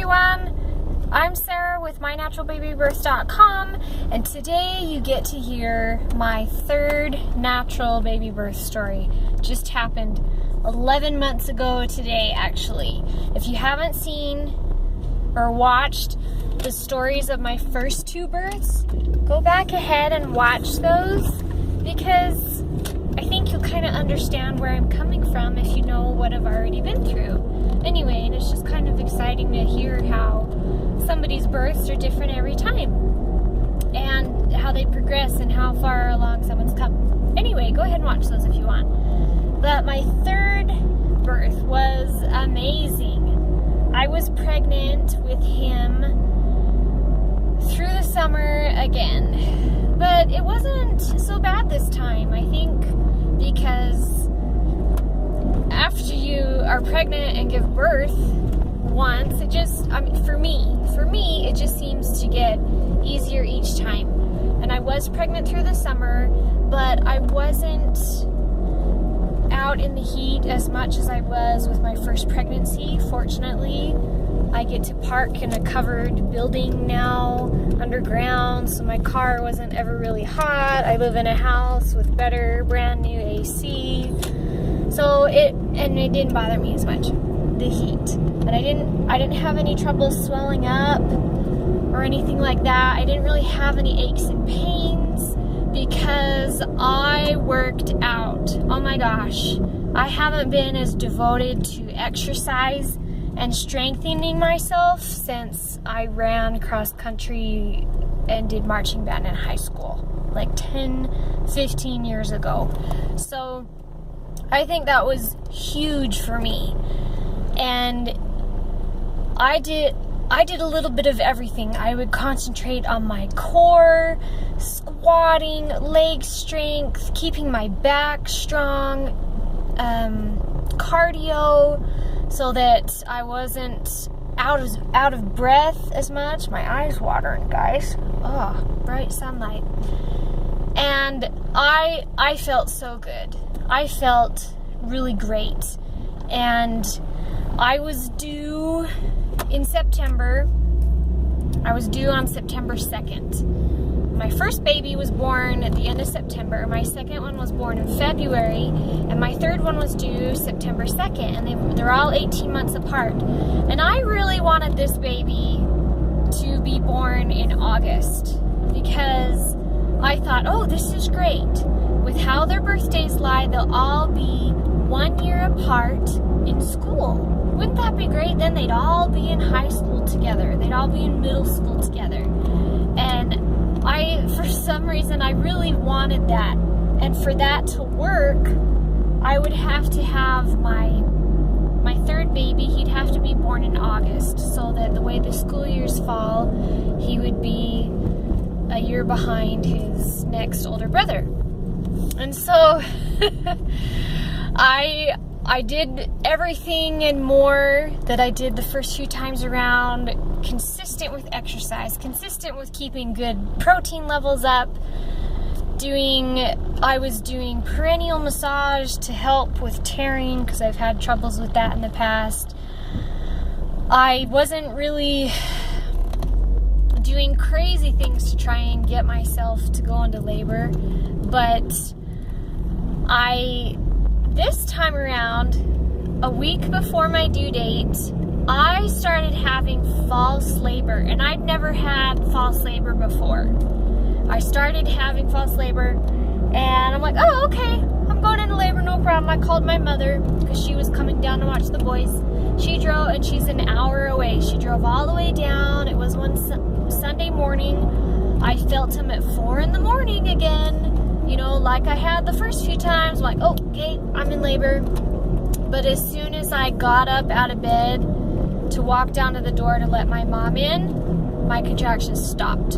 everyone, I'm Sarah with MyNaturalBabyBirth.com, and today you get to hear my third natural baby birth story. Just happened 11 months ago today, actually. If you haven't seen or watched the stories of my first two births, go back ahead and watch those, because I think you'll kind of understand where I'm coming from if you know what I've already been through. Anyway, and it's just kind of exciting to hear how somebody's births are different every time, and how they progress and how far along someone's come. Anyway, go ahead and watch those if you want. But my third birth was amazing. I was pregnant with him through the summer again, but it wasn't so bad this time, I think, because after you are pregnant and give birth once, it just, for me, it just seems to get easier each time. And I was pregnant through the summer, but I wasn't out in the heat as much as I was with my first pregnancy. Fortunately, I get to park in a covered building now, underground, so my car wasn't ever really hot. I live in a house with better, brand new AC. So it didn't bother me as much, the heat. And I didn't have any trouble swelling up or anything like that. I didn't really have any aches and pains because I worked out. Oh my gosh. I haven't been as devoted to exercise and strengthening myself since I ran cross country and did marching band in high school, like 10, 15 years ago. So I think that was huge for me. And I did a little bit of everything. I would concentrate on my core, squatting, leg strength, keeping my back strong, cardio, so that I wasn't out of breath as much. My eyes watering, guys. Oh, bright sunlight. And I felt so good. I felt really great. And I was due in September. I was due on September 2nd. My first baby was born at the end of September. My second one was born in February. And my third one was due September 2nd. And they're all 18 months apart. And I really wanted this baby to be born in August, because I thought, oh, this is great. With how their birthdays lie, they'll all be 1 year apart in school. Wouldn't that be great? Then they'd all be in high school together. They'd all be in middle school together. And for some reason, I really wanted that. And for that to work, I would have to have my third baby, he'd have to be born in August, so that the way the school years fall, he would be a year behind his next older brother. And so I did everything and more that I did the first few times around, consistent with exercise, consistent with keeping good protein levels up, I was doing perineal massage to help with tearing, because I've had troubles with that in the past. I wasn't really doing crazy things to try and get myself to go into labor, but this time around, a week before my due date, I started having false labor, and I'd never had false labor before. I started having false labor, and I'm like, oh, okay, I'm going into labor, no problem. I called my mother, because she was coming down to watch the boys. She drove, and she's an hour away. She drove all the way down. It was one Sunday morning. I felt him at 4 in the morning again, like I had the first few times. I'm like, oh, okay, I'm in labor. But as soon as I got up out of bed to walk down to the door to let my mom in, my contractions stopped.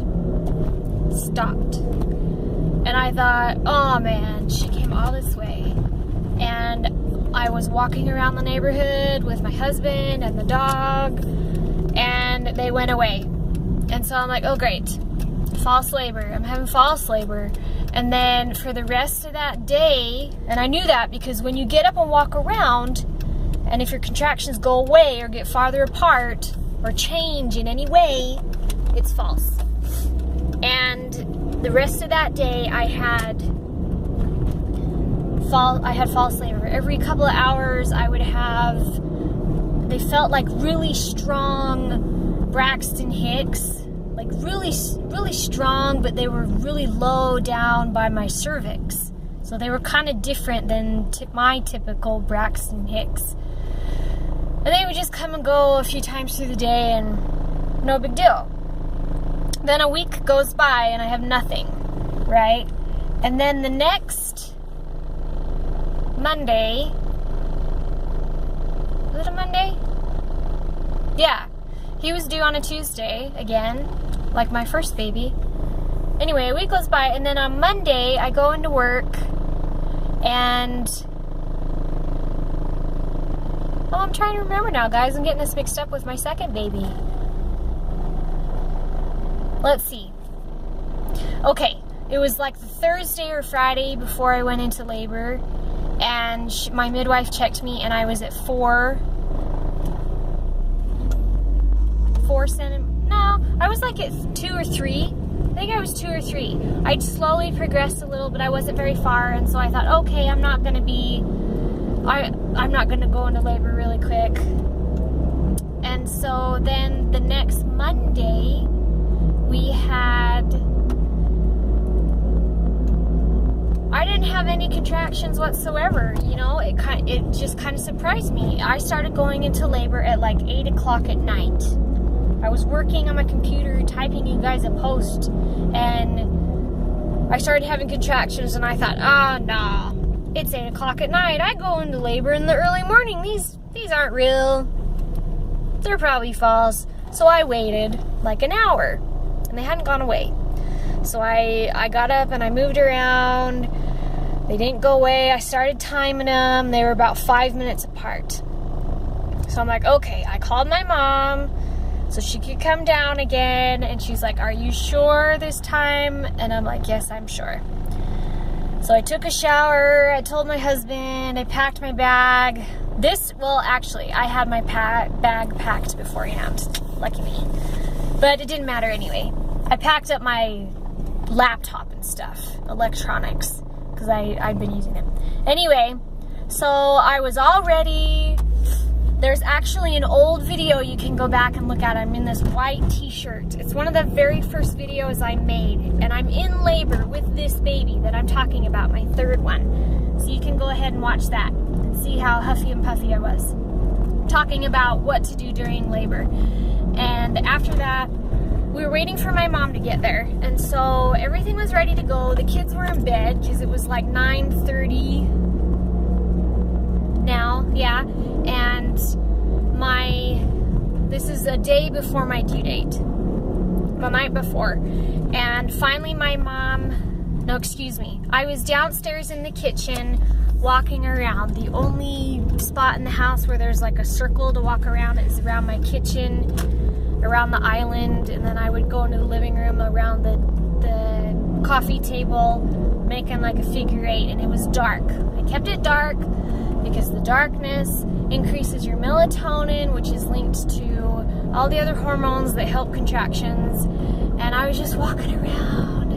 And I thought, oh man, she came all this way. And I was walking around the neighborhood with my husband and the dog, and they went away. And so I'm like, oh great, false labor. I'm having false labor. And then for the rest of that day, and I knew that because when you get up and walk around, and if your contractions go away or get farther apart, or change in any way, it's false. And the rest of that day, I had false labor. Every couple of hours, I would have, they felt like really strong Braxton Hicks, like really, really strong, but they were really low down by my cervix. So they were kind of different than my typical Braxton Hicks. And they would just come and go a few times through the day, and no big deal. Then a week goes by and I have nothing, right? And then the next Monday, was it a Monday? Yeah, he was due on a Tuesday again, like my first baby. Anyway, a week goes by, and then on Monday I go into work, and I'm trying to remember now, guys. I'm getting this mixed up with my second baby. Let's see. Okay, it was like the Thursday or Friday before I went into labor, and my midwife checked me, and I was at 4 centimeters. No, I was like at 2 or 3. I think I was 2 or 3. I'd slowly progressed a little, but I wasn't very far, and so I thought, okay, I'm not gonna go into labor really quick. And so then the next Monday, I didn't have any contractions whatsoever, you know. It just kind of surprised me. I started going into labor at like 8 o'clock at night. I was working on my computer, typing you guys a post, and I started having contractions, and I thought, nah, it's 8 o'clock at night. I go into labor in the early morning. These aren't real. They're probably false. So I waited like an hour, and they hadn't gone away. So I got up and I moved around. They didn't go away. I started timing them. They were about 5 minutes apart. So I'm like, okay. I called my mom so she could come down again, and she's like, are you sure this time? And I'm like, yes, I'm sure. So I took a shower. I told my husband. I packed my bag. Actually, I had my bag packed beforehand. Lucky me. But it didn't matter anyway. I packed up my laptop and stuff, electronics, because I'd been using them. Anyway, so I was all ready. There's actually an old video you can go back and look at. I'm in this white t-shirt. It's one of the very first videos I made, and I'm in labor with this baby that I'm talking about, my third one. So you can go ahead and watch that and see how huffy and puffy I was, talking about what to do during labor. And after that, we were waiting for my mom to get there, and so everything was ready to go. The kids were in bed because it was like 9:30 now, yeah. And this is a day before my due date, the night before. And finally I was downstairs in the kitchen walking around. The only spot in the house where there's like a circle to walk around is around my kitchen, around the island, and then I would go into the living room around the coffee table, making like a figure 8, and it was dark. I kept it dark because the darkness increases your melatonin, which is linked to all the other hormones that help contractions. And I was just walking around,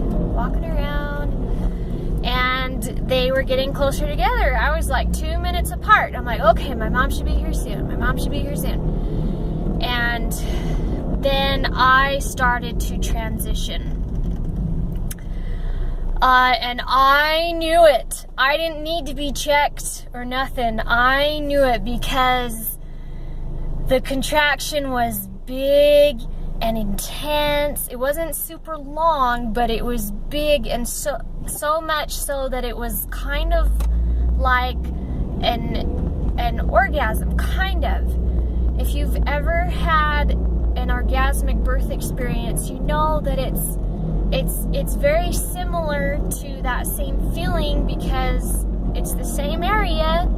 and they were getting closer together. I was like 2 minutes apart. I'm like, okay, my mom should be here soon. And then I started to transition. And I knew it. I didn't need to be checked or nothing. I knew it because the contraction was big and intense. It wasn't super long, but it was big, and so much so that it was kind of like an orgasm, kind of. If you've ever had an orgasmic birth experience, you know that it's very similar to that same feeling because it's the same area,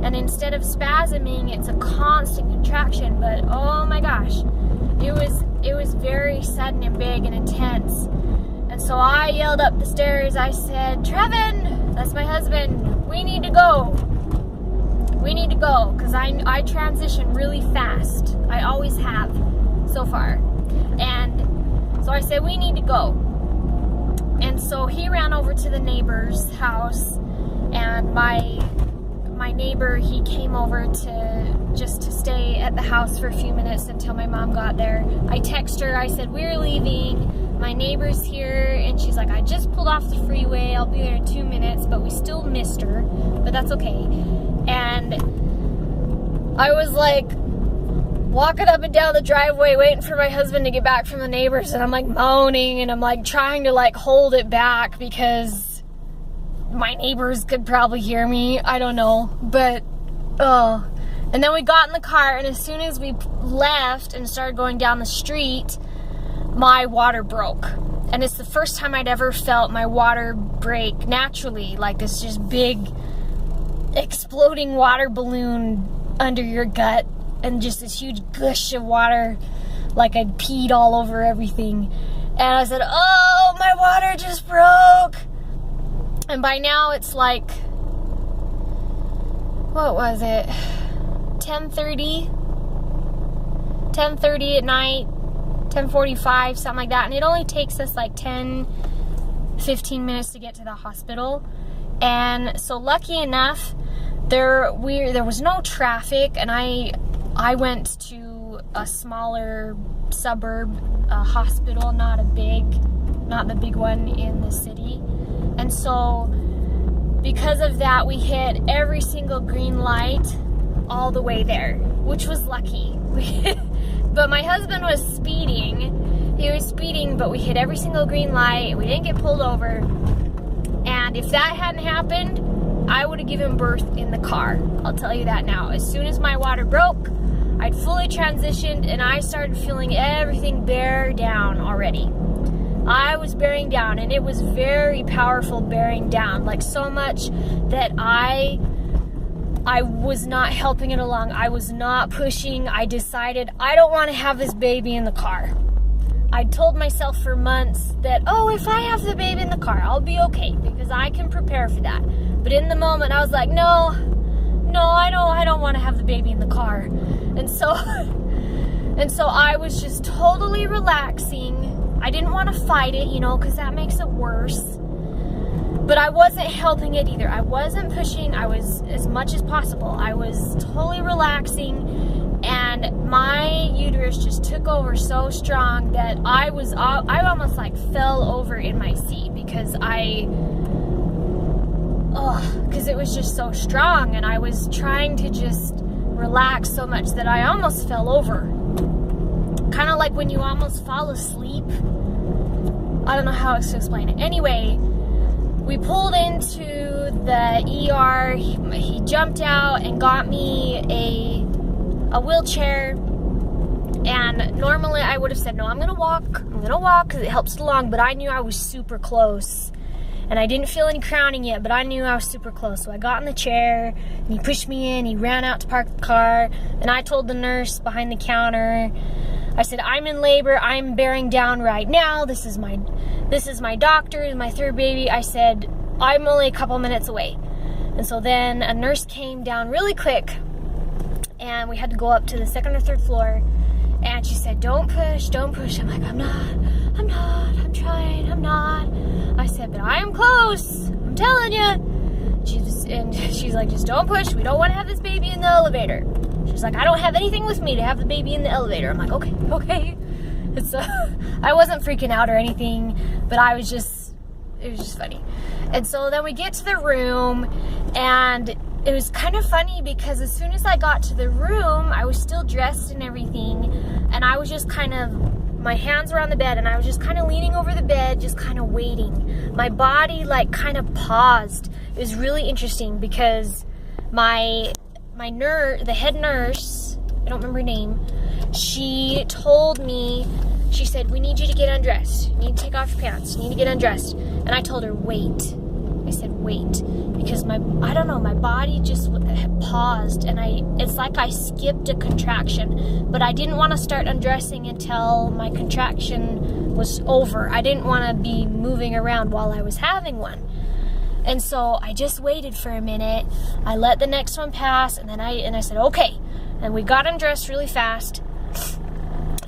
and instead of spasming, it's a constant contraction. But oh my gosh, it was very sudden and big and intense. And so I yelled up the stairs. I said, Trevin, that's my husband, we need to go, because I transition really fast. I always have. so far. And so I said, we need to go. And so he ran over to the neighbor's house, and my neighbor, he came over to stay at the house for a few minutes until my mom got there. I texted her, I said, we're leaving, my neighbor's here, and she's like, I just pulled off the freeway, I'll be there in 2 minutes, but we still missed her, but that's okay. And I was like walking up and down the driveway waiting for my husband to get back from the neighbors, and I'm like moaning, and I'm like trying to like hold it back because my neighbors could probably hear me, I don't know, but and then we got in the car, and as soon as we left and started going down the street, my water broke. And it's the first time I'd ever felt my water break naturally, like this just big exploding water balloon under your gut, and just this huge gush of water, like I'd peed all over everything. And I said, oh, my water just broke. And by now it's like, what was it? 10:30 at night, 10:45, something like that. And it only takes us like 10-15 minutes to get to the hospital. And so lucky enough, there was no traffic, and I went to a smaller suburb hospital, not the big one in the city. And so because of that, we hit every single green light all the way there, which was lucky. But my husband was speeding. He was speeding, but we hit every single green light. We didn't get pulled over. And if that hadn't happened, I would have given birth in the car. I'll tell you that now. As soon as my water broke, I'd fully transitioned, and I started feeling everything bear down already. I was bearing down, and it was very powerful bearing down, like so much that I was not helping it along. I was not pushing. I decided I don't want to have this baby in the car. I told myself for months that, oh, if I have the baby in the car, I'll be okay because I can prepare for that. But in the moment, I was like, no, I don't want to have the baby in the car. And so I was just totally relaxing. I didn't want to fight it, because that makes it worse. But I wasn't helping it either. I wasn't pushing. I was, as much as possible, I was totally relaxing, and my uterus just took over so strong that I almost like fell over in my seat because it was just so strong, and I was trying to just relax so much that I almost fell over. Kind of like when you almost fall asleep. I don't know how else to explain it. Anyway, we pulled into the ER. He jumped out and got me a wheelchair. And normally I would have said, no, I'm going to walk because it helps it along. But I knew I was super close. And I didn't feel any crowning yet, but I knew I was super close. So I got in the chair, and he pushed me in. He ran out to park the car. And I told the nurse behind the counter, I said, I'm in labor. I'm bearing down right now. This is my doctor, my third baby. I said, I'm only a couple minutes away. And so then a nurse came down really quick, and we had to go up to the second or third floor. And she said, don't push. I'm like, I'm trying. I said, but I am close. I'm telling you. She's like, just don't push. We don't want to have this baby in the elevator. She's like, I don't have anything with me to have the baby in the elevator. I'm like, okay. It's I wasn't freaking out or anything, but it was just funny. And so then we get to the room, and it was kind of funny because as soon as I got to the room, I was still dressed and everything, and I was just my hands were on the bed, and I was just kind of leaning over the bed, just kind of waiting. My body kind of paused. It was really interesting because the head nurse, I don't remember her name, she told me, she said, we need you to get undressed. You need to take off your pants. You need to get undressed. And I told her, wait. I said, wait. Because my body just had paused, and it's like I skipped a contraction. But I didn't want to start undressing until my contraction was over. I didn't want to be moving around while I was having one. And so I just waited for a minute. I let the next one pass, and then I said, okay. And we got undressed really fast.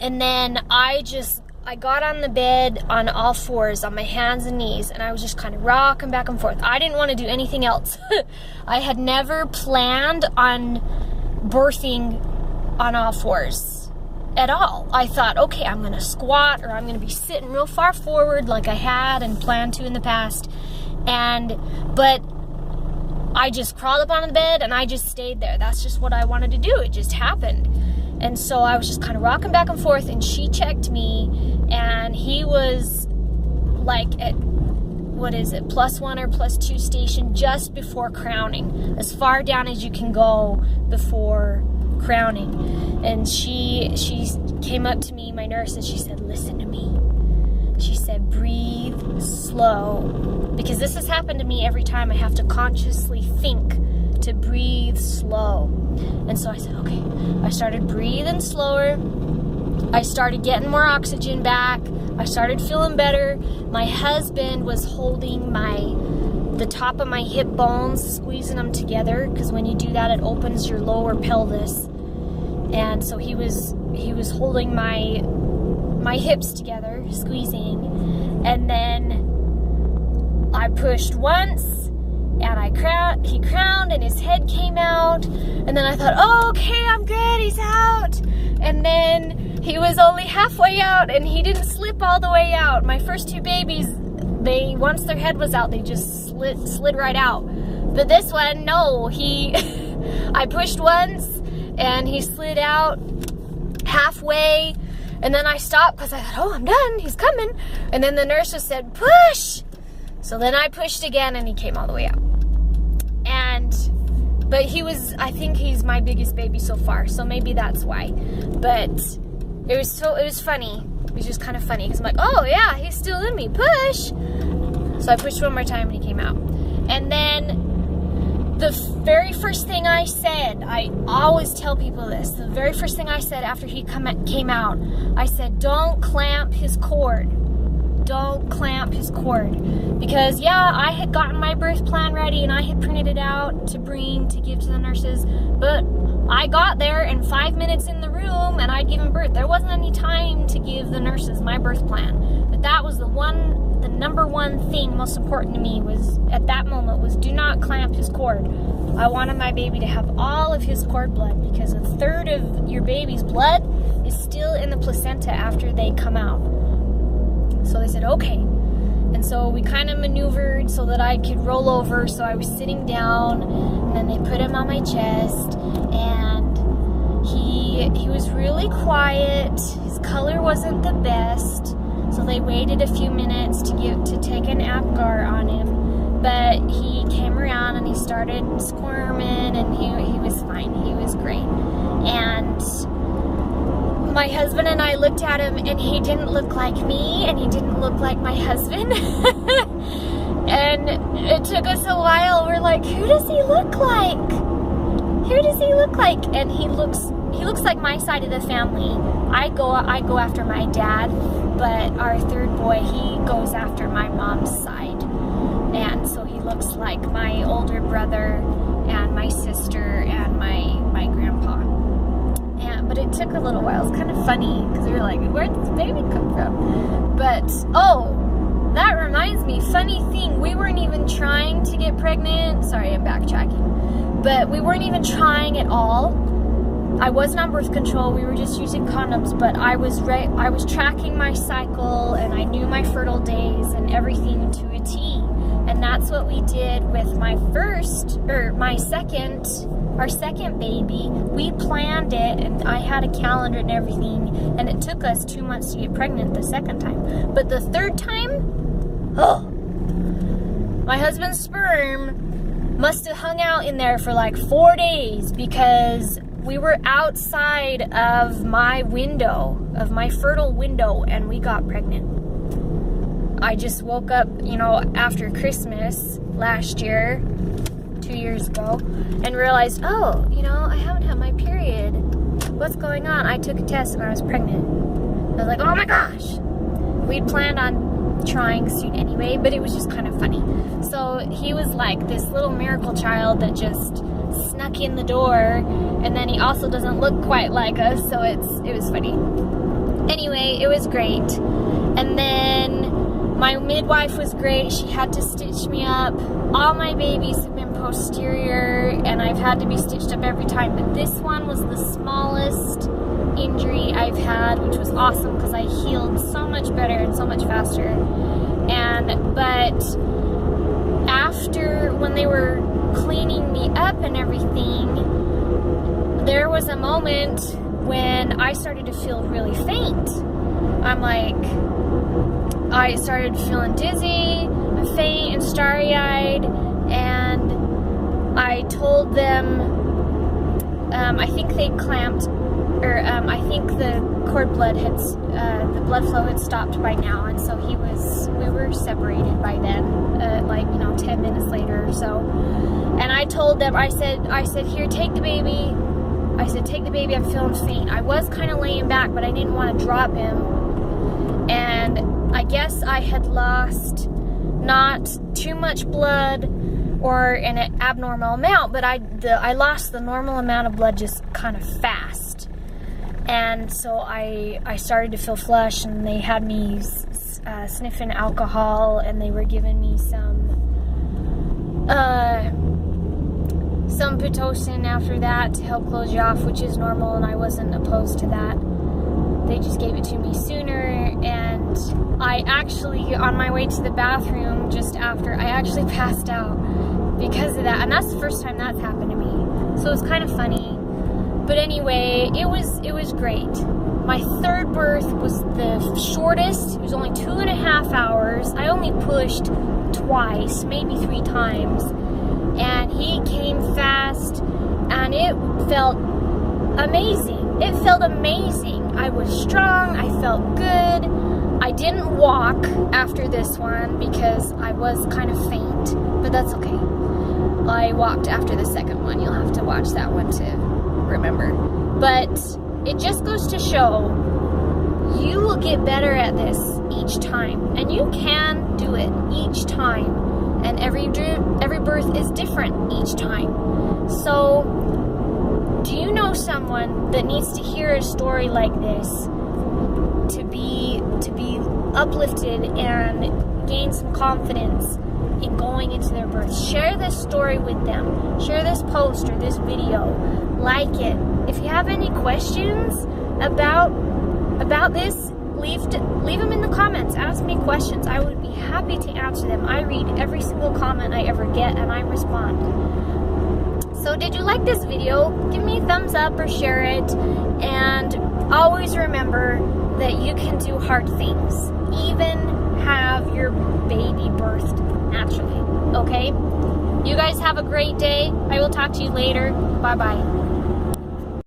And then I got on the bed on all fours, on my hands and knees, and I was just kind of rocking back and forth. I didn't want to do anything else. I had never planned on birthing on all fours at all. I thought, okay, I'm going to squat, or I'm going to be sitting real far forward like I had and planned to in the past. But I just crawled up on the bed and I just stayed there. That's just what I wanted to do. It just happened. And so I was just kind of rocking back and forth, and she checked me, and he was like at, +1 or +2 station just before crowning, as far down as you can go before crowning. And she came up to me, my nurse, and she said, listen to me. She said, breathe slow, because this has happened to me every time. I have to consciously think to breathe slow. And so I said, okay. I started breathing slower. I started getting more oxygen back. I started feeling better. My husband was holding the top of my hip bones, squeezing them together, because when you do that, it opens your lower pelvis. And so he was holding my hips together, squeezing. And then I pushed once, and he crowned, and his head came out. And then I thought, oh, okay, I'm good, he's out. And then he was only halfway out, and he didn't slip all the way out. My first two babies, once their head was out, they just slid right out. But this one, no, I pushed once, and he slid out halfway. And then I stopped because I thought, oh, I'm done, he's coming. And then the nurse just said, push. So then I pushed again, and he came all the way out. But I think he's my biggest baby so far, so maybe that's why. But it was funny. It was just kind of funny, because I'm like, oh yeah, he's still in me, push. So I pushed one more time, and he came out. And then the very first thing I said, I always tell people this, the very first thing I said after he came out, I said, don't clamp his cord. Don't clamp his cord. Because yeah, I had gotten my birth plan ready, and I had printed it out to give to the nurses, but I got there and 5 minutes in the room and I'd given birth. There wasn't any time to give the nurses my birth plan. But that was the number one thing most important to me was, at that moment, was do not clamp his cord. I wanted my baby to have all of his cord blood, because a third of your baby's blood is still in the placenta after they come out. So they said, okay. And so we kind of maneuvered so that I could roll over. So I was sitting down, and then they put him on my chest, and he was really quiet. His color wasn't the best. So they waited a few minutes to take an Apgar on him. But he came around and he started squirming, and he was fine. He was great. And my husband and I looked at him, and he didn't look like me, and he didn't look like my husband. And it took us a while. We're like, who does he look like? Who does he look like? And he looks like my side of the family. I go after my dad, but our third boy, he goes after my mom's side. And so he looks like my older brother and my sister and my grandpa. But it took a little while. It's kind of funny, because we were like, where did this baby come from? But, oh, that reminds me, funny thing, we weren't even trying to get pregnant. Sorry, I'm backtracking. But we weren't even trying at all. I wasn't on birth control. We were just using condoms, but I was tracking my cycle, and I knew my fertile days and everything to a T. And that's what we did with our second baby. We planned it, and I had a calendar and everything, and it took us 2 months to get pregnant the second time. But the third time, my husband's sperm must have hung out in there for like 4 days, because we were outside of my fertile window, and we got pregnant. I just woke up, after Christmas last year, 2 years ago, and realized, oh, I haven't had my period. What's going on? I took a test and I was pregnant. I was like, oh my gosh. We'd planned on trying soon anyway, but it was just kind of funny. So he was like this little miracle child that just snuck in the door, and then he also doesn't look quite like us, so it was funny. Anyway, it was great. And then my midwife was great. She had to stitch me up. All my babies have been posterior, and I've had to be stitched up every time. But this one was the smallest injury I've had, which was awesome because I healed so much better and so much faster. But after, when they were cleaning me up and everything, there was a moment when I started to feel really faint. I started feeling dizzy, faint, and starry-eyed, and I told them, I think they clamped, or I think the cord blood had, the blood flow had stopped by now, and so we were separated by then, 10 minutes later or so. And I told them, I said, here, take the baby. I said, take the baby, I'm feeling faint. I was kind of laying back, but I didn't want to drop him. And I guess I had lost not too much blood or an abnormal amount, but I lost the normal amount of blood just kind of fast. And so I started to feel flush, and they had me sniffing alcohol, and they were giving me some Pitocin after that to help close you off, which is normal, and I wasn't opposed to that. They just gave it to me sooner, and I actually, on my way to the bathroom just after, I actually passed out because of that, and that's the first time that's happened to me, so it's kind of funny. But anyway, it was great. My third birth was the shortest. It was only 2.5 hours. I only pushed twice, maybe 3 times, and he came fast, and it felt amazing. It felt amazing. I was strong. I felt good. I didn't walk after this one because I was kind of faint, but that's okay. I walked after the second one. You'll have to watch that one to remember. But it just goes to show you will get better at this each time, and you can do it each time. And every birth is different each time. So, do you know someone that needs to hear a story like this to be uplifted and gain some confidence in going into their birth? Share this story with them. Share this post or this video. Like it. If you have any questions about this, leave them in the comments. Ask me questions. I would be happy to answer them. I read every single comment I ever get, and I respond. So did you like this video? Give me a thumbs up or share it. And always remember that you can do hard things. Even have your baby birthed naturally. Okay? You guys have a great day. I will talk to you later. Bye-bye.